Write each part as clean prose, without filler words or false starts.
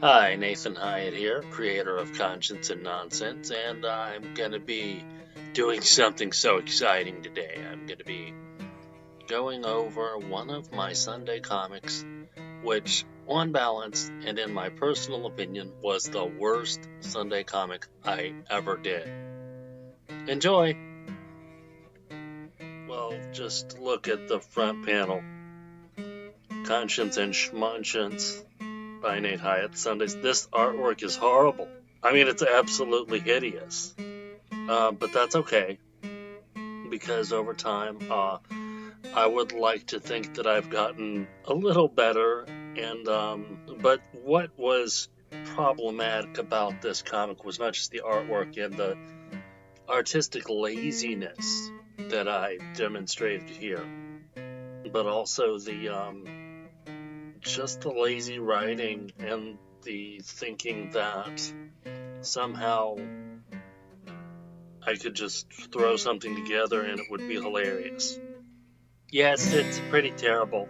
Hi, Nathan Hyatt here, creator of Conscience and Nonsense, and I'm going to be doing something so exciting today. I'm going to be going over one of my Sunday comics, which, on balance, and in my personal opinion, was the worst Sunday comic I ever did. Enjoy! Well, just look at the front panel. Conscience and Schmonscience by Nate Hyatt, Sundays. This artwork is horrible. I mean, it's absolutely hideous. But that's okay, because over time, I would like to think that I've gotten a little better. And but what was problematic about this comic was not just the artwork and the artistic laziness that I demonstrated here, but also the just the lazy writing and the thinking that somehow I could just throw something together and it would be hilarious. Yes, it's pretty terrible.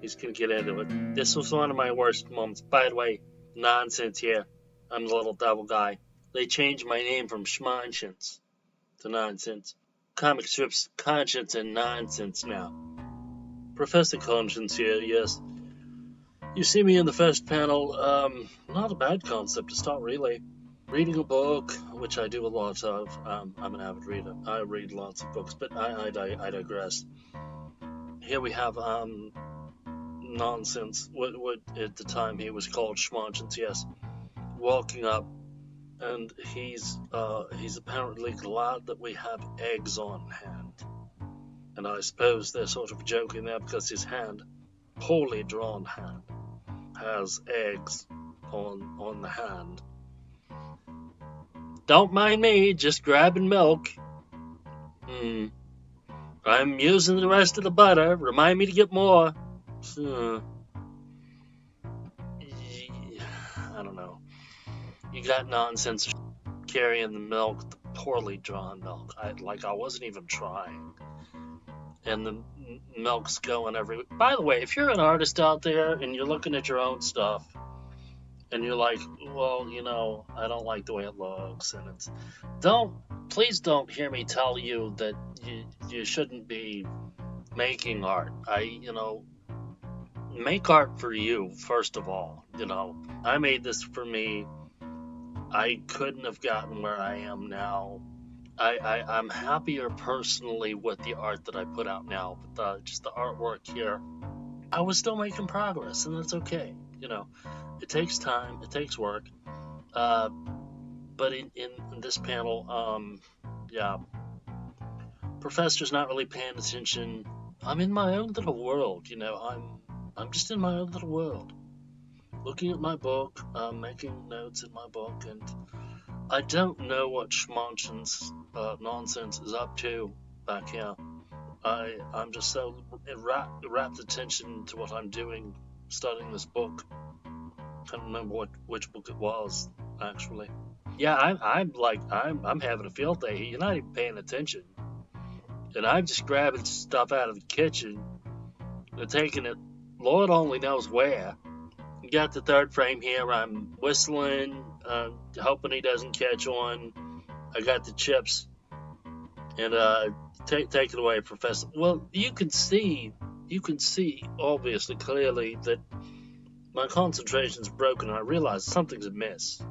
He's gonna get into it. This was one of my worst moments. By the way, nonsense here. I'm the little devil guy. They changed my name from Schmonscience to Nonsense. Comic strips, Conscience and Nonsense now. Professor Conscience here, yes. You see me in the first panel. Not a bad concept to start, really. Reading a book, which I do a lot of. I'm an avid reader. I read lots of books, but I digress. Here we have Nonsense. What at the time he was called Schmonscience, yes. Walking up, and he's apparently glad that we have eggs on hand. And I suppose they're sort of joking there because his hand, poorly drawn hand, has eggs on the hand. Don't mind me, just grabbing milk. I'm using the rest of the butter. Remind me to get more. I don't know. You got nonsense carrying the milk, the poorly drawn milk. I wasn't even trying. And the milk's going everywhere. By the way, if you're an artist out there and you're looking at your own stuff, and you're like, well, I don't like the way it looks, and please don't hear me tell you that you shouldn't be making art. Make art for you, first of all. I made this for me. I couldn't have gotten where I am now. I'm happier personally with the art that I put out now, but just the artwork here, I was still making progress, and that's okay. It takes time, it takes work. But in this panel, yeah, Professor's not really paying attention. I'm in my own little world, I'm just in my own little world, looking at my book, making notes in my book, and I don't know what Schmonscience nonsense is up to back here. I'm just so rapt attention to what I'm doing, studying this book. Can't remember which book it was, actually. Yeah, I'm having a field day. You're not even paying attention, and I'm just grabbing stuff out of the kitchen and taking it, Lord only knows where. You got the third frame here. I'm whistling, hoping he doesn't catch on. I got the chips, and take it away, Professor. Well, you can see obviously clearly that my concentration's broken. I realize something's amiss,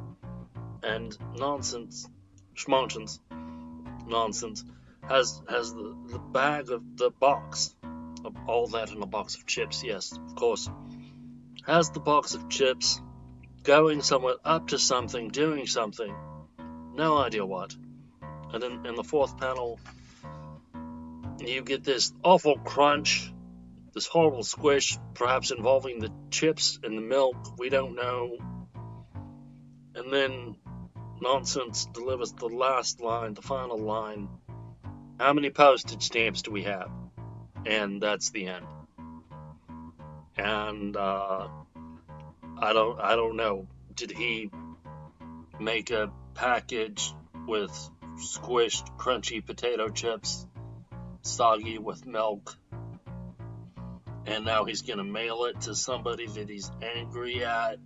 and Schmonscience, nonsense, has the bag of the box of all that in a box of chips. Yes, of course, has the box of chips, going somewhere, up to something, doing something, no idea what. And then in the fourth panel, you get this awful crunch, this horrible squish, perhaps involving the chips and the milk, we don't know. And then Nonsense delivers the last line, the final line. How many postage stamps do we have? And that's the end. And I don't know. Did he make a package with squished, crunchy potato chips, soggy with milk, and now he's gonna mail it to somebody that he's angry at?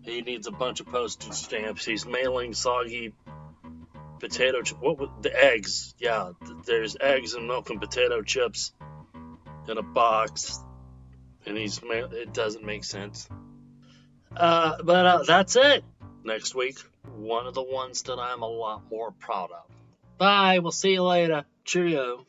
He needs a bunch of postage stamps. He's mailing soggy potato chips. What was the eggs? Yeah, there's eggs and milk and potato chips in a box, and it doesn't make sense. But that's it. Next week, one of the ones that I'm a lot more proud of. Bye. We'll see you later. Cheerio.